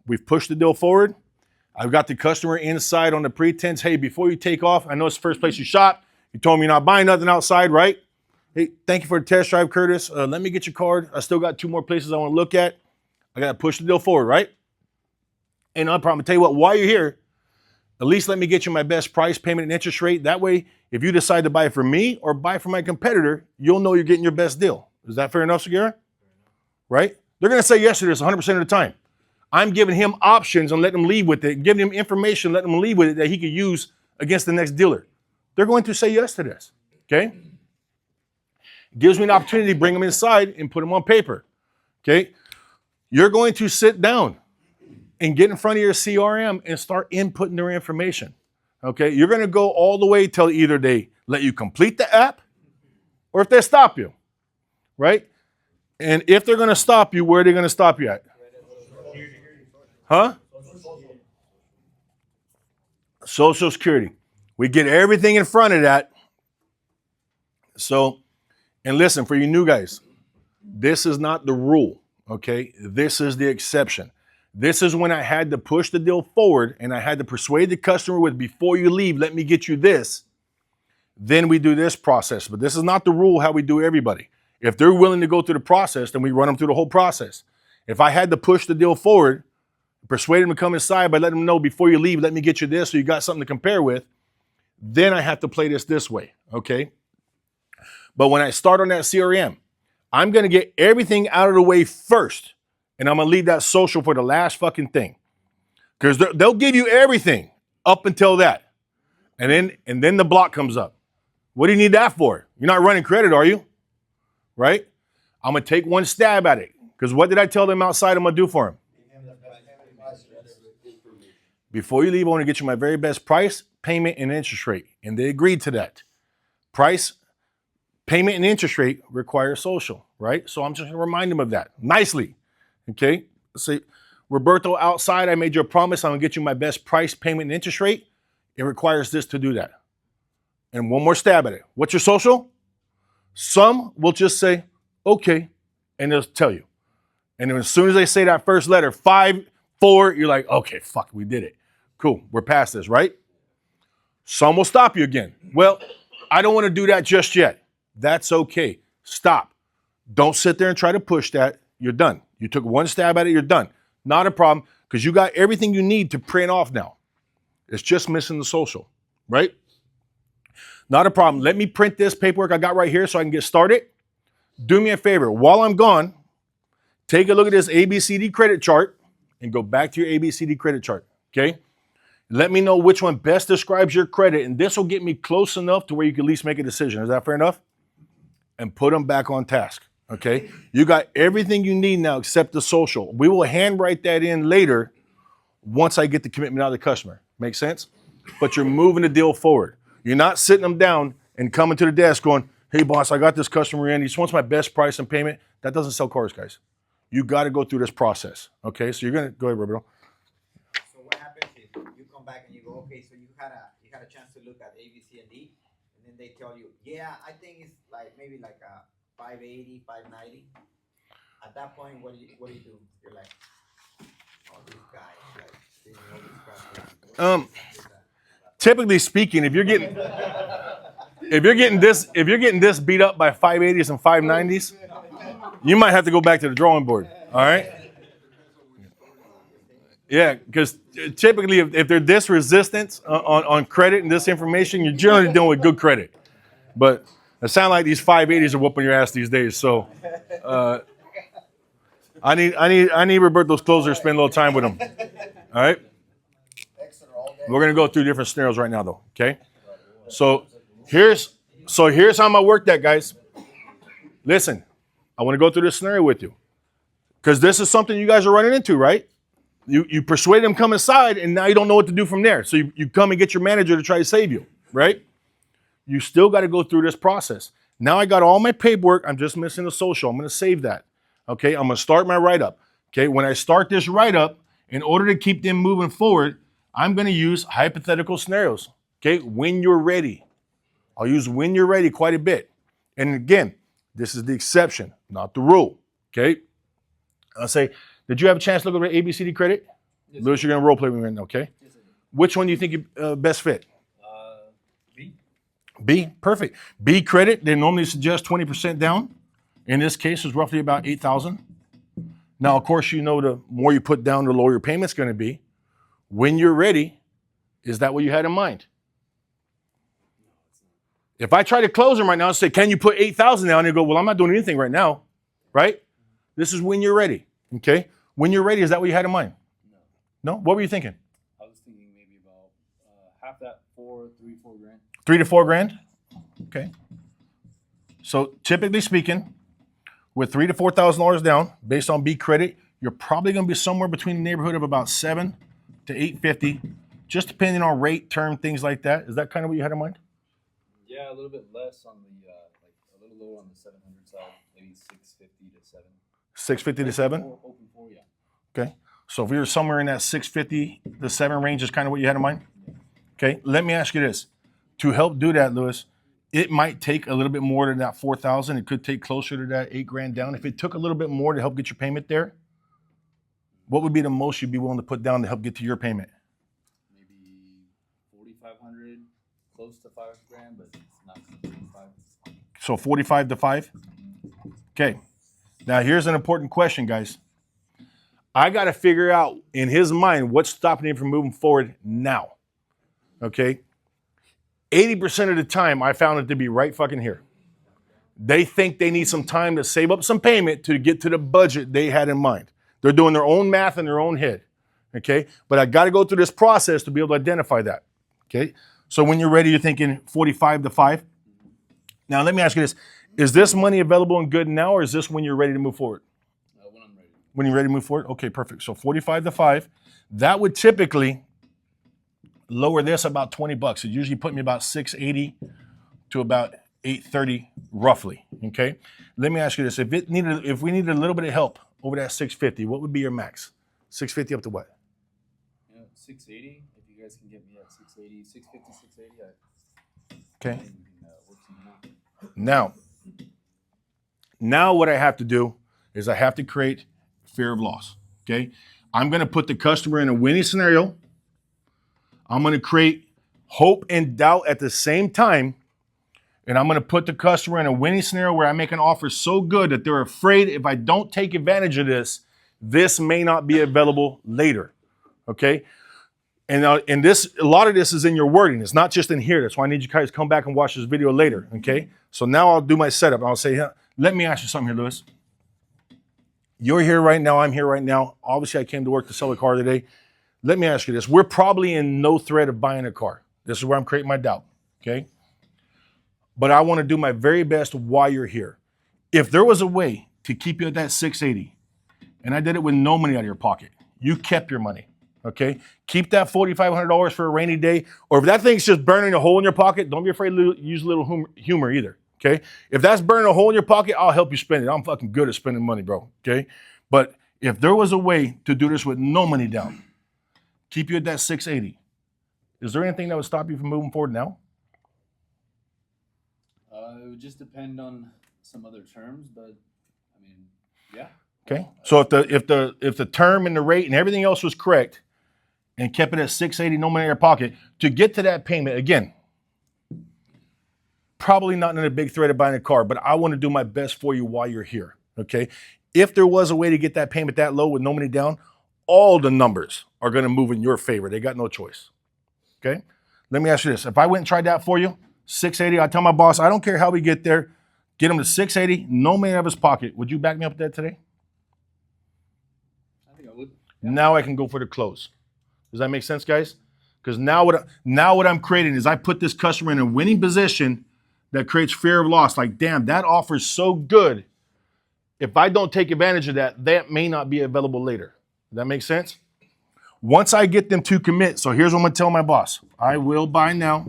We've pushed the deal forward. I've got the customer inside on the pretense, hey, before you take off, I know it's the first place you shop. You told me you're not buying nothing outside, right? Hey, thank you for the test drive, Curtis. Let me get your card. I still got 2 more places I want to look at. I got to push the deal forward, right? Ain't no problem. Tell you what, while you're here, at least let me get you my best price, payment, and interest rate. That way, if you decide to buy it from me or buy from my competitor, you'll know you're getting your best deal. Is that fair enough, Segura? Right? They're going to say yes to this 100% of the time. I'm giving him options and letting him leave with it, giving him information, letting him leave with it that he could use against the next dealer. They're going to say yes to this, okay? Gives me an opportunity to bring them inside and put them on paper, okay? You're going to sit down and get in front of your CRM and start inputting their information, okay? You're going to go all the way till either they let you complete the app or if they stop you, right? And if they're going to stop you, where are they going to stop you at? Huh? Social Security. We get everything in front of that. So, and listen, for you new guys, this is not the rule, okay? This is the exception. This is when I had to push the deal forward and I had to persuade the customer with, before you leave, let me get you this. Then we do this process. But this is not the rule how we do everybody. If they're willing to go through the process, then we run them through the whole process. If I had to push the deal forward, persuade them to come inside by letting them know, before you leave, let me get you this so you got something to compare with, then I have to play this way, okay? But when I start on that CRM, I'm going to get everything out of the way first, and I'm going to leave that social for the last fucking thing. Because they'll give you everything up until that. And then the block comes up. What do you need that for? You're not running credit, are you? Right? I'm going to take one stab at it. Because what did I tell them outside I'm going to do for them? Before you leave, I want to get you my very best price, payment, and interest rate. And they agreed to that. Price, payment, and interest rate require social, right? So I'm just going to remind them of that nicely, okay? Let's say, Roberto, outside, I made you a promise. I'm going to get you my best price, payment, and interest rate. It requires this to do that. And one more stab at it. What's your social? Some will just say, okay, and they'll tell you. And then as soon as they say that first letter, 5, 4, you're like, okay, fuck, we did it. Cool, we're past this, right? Some will stop you again. Well, I don't want to do that just yet. That's okay. Stop. Don't sit there and try to push that. You're done. You took one stab at it, you're done. Not a problem, because you got everything you need to print off now. It's just missing the social, right? Not a problem. Let me print this paperwork I got right here so I can get started. Do me a favor. While I'm gone, take a look at this ABCD credit chart and go back to your ABCD credit chart, okay? Let me know which one best describes your credit, and this will get me close enough to where you can at least make a decision. Is that fair enough? And put them back on task, okay? You got everything you need now except the social. We will handwrite that in later once I get the commitment out of the customer. Make sense? But you're moving the deal forward. You're not sitting them down and coming to the desk going, hey, boss, I got this customer in. He just wants my best price and payment. That doesn't sell cars, guys. You got to go through this process, okay? So you're going to go ahead, Roberto. So what happens is you come back and you go, okay, so you had a chance to look at A, B, C, and D, and then they tell you, yeah, I think it's like maybe like a 580, 590. At that point, what do you do? You're like, oh, this guy, like, seeing all this crap. Typically speaking, if you're getting this beat up by 580s and 590s, you might have to go back to the drawing board. All right? Yeah, because typically if they're this resistant on credit and this information, you're generally dealing with good credit. But it sounds like these 580s are whooping your ass these days. So I need Roberto's closer to spend a little time with him. All right? We're going to go through different scenarios right now, though, okay? So here's how I'm going to work that, guys. Listen, I want to go through this scenario with you because this is something you guys are running into, right? You persuade them to come inside, and now you don't know what to do from there. So you come and get your manager to try to save you, right? You still got to go through this process. Now I got all my paperwork. I'm just missing the social. I'm going to save that, okay? I'm going to start my write-up, okay? When I start this write-up, in order to keep them moving forward, I'm going to use hypothetical scenarios, okay? When you're ready. I'll use when you're ready quite a bit. And again, this is the exception, not the rule, okay? I'll say, Did you have a chance to look over ABCD credit? Yes, Lewis, you're going to role play with me right now, okay? Yes, I did. Which one do you think you best fit? B. B, perfect. B credit, they normally suggest 20% down. In this case, it's roughly about 8,000. Now, of course, you know the more you put down, the lower your payment's going to be. When you're ready, is that what you had in mind? If I try to close them right now and say, can you put 8,000 down? And you go, well, I'm not doing anything right now, right? This is when you're ready, okay? When you're ready, is that what you had in mind? No. No? What were you thinking? I was thinking maybe about half that, 4 grand. 3 to 4 grand? Okay. So typically speaking, with $3,000 to $4,000 down, based on B credit, you're probably going to be somewhere between the neighborhood of about 7 to 850, just depending on rate, term, things like that. Is that kind of what you had in mind? Yeah, a little bit less on the like a little lower on the 700 side, maybe 650 to 7. 650 to 7? Open for, yeah. Okay. So if you're somewhere in that 650 to 7 range is kind of what you had in mind? Okay. Let me ask you this. To help do that, Lewis, it might take a little bit more than that 4,000. It could take closer to that 8 grand down. If it took a little bit more to help get your payment there, what would be the most you'd be willing to put down to help get to your payment? Maybe 4,500, close to 5 grand, but it's not 45. So 45 to 5? Okay. Now here's an important question, guys. I got to figure out in his mind what's stopping him from moving forward now. Okay? 80% of the time, I found it to be right fucking here. They think they need some time to save up some payment to get to the budget they had in mind. They're doing their own math in their own head. Okay? But I got to go through this process to be able to identify that. Okay? So when you're ready, you're thinking 45 to 5. Now, let me ask you this. Is this money available and good now, or is this when you're ready to move forward? When I'm ready. When you're ready to move forward? Okay, perfect. So 45 to 5. That would typically lower this about 20 bucks. It usually put me about 680 to about 830 roughly, okay? Let me ask you this. If we needed a little bit of help over that 650, what would be your max? 650 up to what? 680. If you guys can get me at 680, 650, 680, Okay. we can work something out. Now what I have to do is I have to create fear of loss, okay? I'm going to put the customer in a winning scenario. I'm going to create hope and doubt at the same time. And I'm going to put the customer in a winning scenario where I make an offer so good that they're afraid if I don't take advantage of this, this may not be available later, okay? And this, a lot of this is in your wording. It's not just in here. That's why I need you guys to come back and watch this video later, okay? So now I'll do my setup. I'll say, let me ask you something here, Lewis. You're here right now. I'm here right now. Obviously, I came to work to sell a car today. Let me ask you this. We're probably in no threat of buying a car. This is where I'm creating my doubt, okay? But I want to do my very best while you're here. If there was a way to keep you at that 680, and I did it with no money out of your pocket, you kept your money, okay? Keep that $4,500 for a rainy day, or if that thing's just burning a hole in your pocket, don't be afraid to use a little humor either, okay? If that's burning a hole in your pocket, I'll help you spend it. I'm fucking good at spending money, bro, okay? But if there was a way to do this with no money down, keep you at that 680, is there anything that would stop you from moving forward now? It would just depend on some other terms, but I mean, yeah. Okay. So if the term and the rate and everything else was correct and kept it at 680, no money in your pocket, to get to that payment, again, probably not in a big threat of buying a car, but I want to do my best for you while you're here. Okay. If there was a way to get that payment that low with no money down, all the numbers are going to move in your favor. They got no choice. Okay. Let me ask you this. If I went and tried that for you, 680, I tell my boss, I don't care how we get there, get him to 680, no money out of his pocket. Would you back me up with that today? I think I would. Yeah. Now I can go for the close. Does that make sense, guys? Because now what I'm creating is I put this customer in a winning position that creates fear of loss. Like, damn, that offer is so good. If I don't take advantage of that, that may not be available later. Does that make sense? Once I get them to commit, so here's what I'm going to tell my boss. I will buy now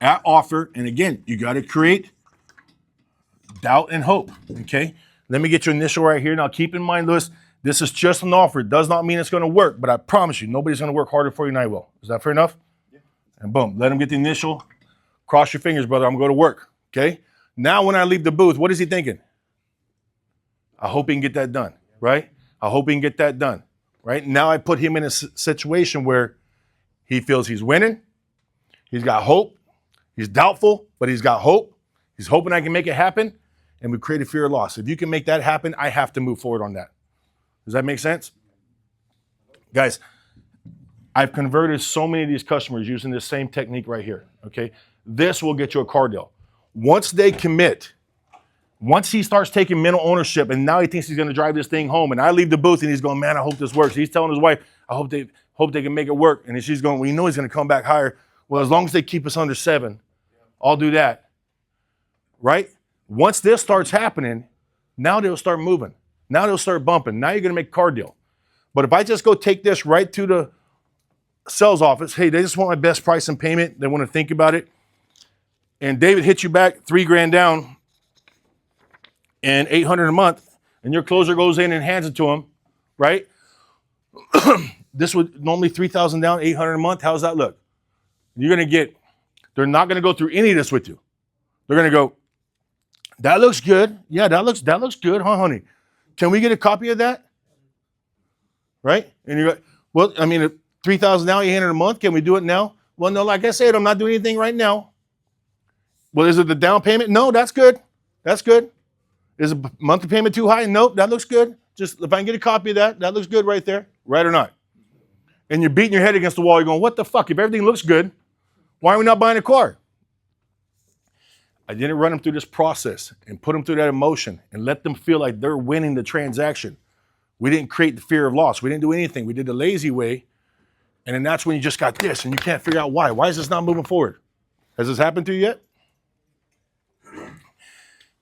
at offer. And again, you got to create doubt and hope, okay? Let me get your initial right here. Now, keep in mind, Lewis, this is just an offer. It does not mean it's going to work, but I promise you, nobody's going to work harder for you than I will. Is that fair enough? Yeah. And boom, let him get the initial. Cross your fingers, brother. I'm going to go to work, okay? Now, when I leave the booth, what is he thinking? I hope he can get that done, right? I hope he can get that done, right? Now I put him in a situation where he feels he's winning. He's got hope. He's doubtful, but he's got hope. He's hoping I can make it happen. And we create a fear of loss. If you can make that happen, I have to move forward on that. Does that make sense? Guys, I've converted so many of these customers using this same technique right here, okay? This will get you a car deal. Once they commit, once he starts taking mental ownership and now he thinks he's gonna drive this thing home and I leave the booth and he's going, man, I hope this works. He's telling his wife, I hope they can make it work. And she's going, well, you know he's gonna come back higher. Well, as long as they keep us under 7, I'll do that, right? Once this starts happening, now they'll start moving. Now they'll start bumping. Now you're gonna make a car deal. But if I just go take this right to the sales office, hey, they just want my best price and payment. They want to think about it. And David hits you back $3,000 down and $800 a month, and your closer goes in and hands it to him, right? This would normally $3,000 down, $800 a month. How does that look? They're not going to go through any of this with you. They're going to go, that looks good. Yeah, that looks good, huh, honey? Can we get a copy of that? Right? And you're like, well, I mean, $3,000 now, $800 a month. Can we do it now? Well, no, like I said, I'm not doing anything right now. Well, is it the down payment? No, that's good. That's good. Is the monthly payment too high? Nope, that looks good. Just if I can get a copy of that, that looks good right there. Right or not? And you're beating your head against the wall. You're going, what the fuck? If everything looks good, why are we not buying a car? I didn't run them through this process and put them through that emotion and let them feel like they're winning the transaction. We didn't create the fear of loss. We didn't do anything. We did the lazy way. And then that's when you just got this and you can't figure out why. Why is this not moving forward? Has this happened to you yet?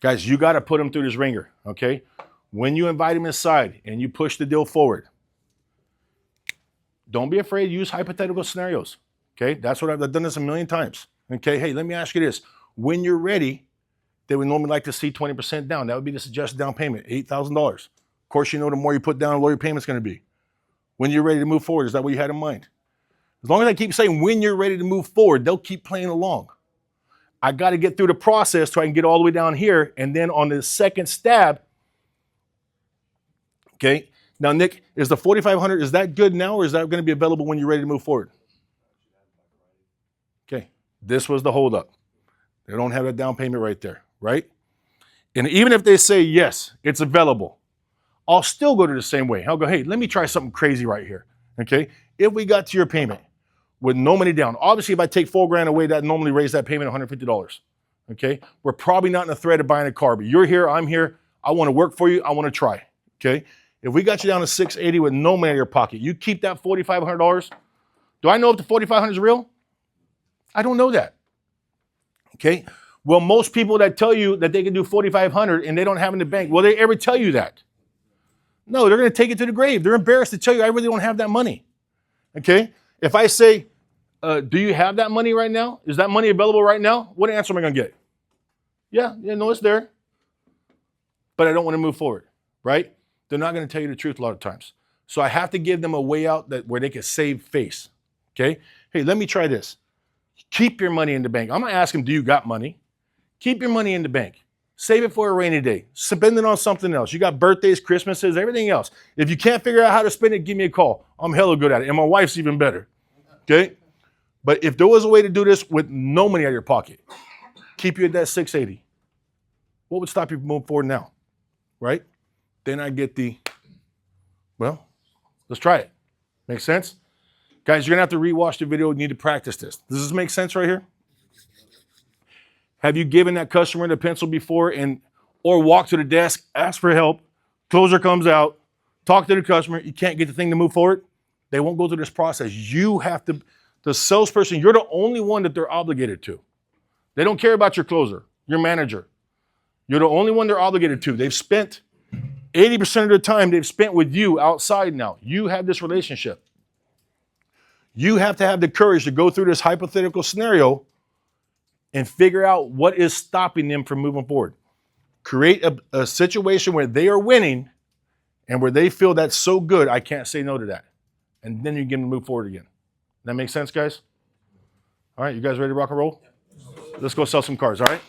Guys, you got to put them through this ringer, okay? When you invite them inside and you push the deal forward, don't be afraid to use hypothetical scenarios, okay? That's what I've done this a million times, okay? Hey, let me ask you this. When you're ready, they would normally like to see 20% down. That would be the suggested down payment, $8,000. Of course, you know the more you put down, the lower your payment's going to be. When you're ready to move forward, is that what you had in mind? As long as I keep saying when you're ready to move forward, they'll keep playing along. I got to get through the process so I can get all the way down here. And then on the second stab, okay, now, Nick, is the 4,500, is that good now or is that going to be available when you're ready to move forward? Okay, this was the holdup. They don't have that down payment right there, right? And even if they say, yes, it's available, I'll still go to the same way. I'll go, hey, let me try something crazy right here, okay? If we got to your payment with no money down, obviously if I take $4,000 away, that normally raise that payment $150, okay? We're probably not in the thread of buying a car, but you're here, I'm here, I want to work for you, I want to try, okay? If we got you down to $680 with no money in your pocket, you keep that $4,500. Do I know if the $4,500 is real? I don't know that. Okay. Well, most people that tell you that they can do $4,500 and they don't have in the bank, will they ever tell you that? No, they're going to take it to the grave. They're embarrassed to tell you I really don't have that money. Okay. If I say, do you have that money right now? Is that money available right now? What answer am I going to get? Yeah, no, it's there. But I don't want to move forward, right? They're not going to tell you the truth a lot of times. So I have to give them a way out where they can save face. Okay. Hey, let me try this. Keep your money in the bank. I'm going to ask them, do you got money? Keep your money in the bank. Save it for a rainy day. Spend it on something else. You got birthdays, Christmases, everything else. If you can't figure out how to spend it, give me a call. I'm hella good at it. And my wife's even better. Okay? But if there was a way to do this with no money out of your pocket, keep you at that 680, what would stop you from moving forward now? Right? Then I get well, let's try it. Make sense? Guys, you're going to have to rewatch the video. You need to practice this. Does this make sense right here? Have you given that customer the pencil before or walk to the desk, ask for help, closer comes out, talk to the customer, you can't get the thing to move forward? They won't go through this process. You have to, the salesperson, you're the only one that they're obligated to. They don't care about your closer, your manager. You're the only one they're obligated to. They've spent 80% of their time they've spent with you outside now. You have this relationship. You have to have the courage to go through this hypothetical scenario and figure out what is stopping them from moving forward. Create a situation where they are winning and where they feel that's so good, I can't say no to that. And then you get them to move forward again. That make sense, guys? All right, you guys ready to rock and roll? Let's go sell some cars, all right?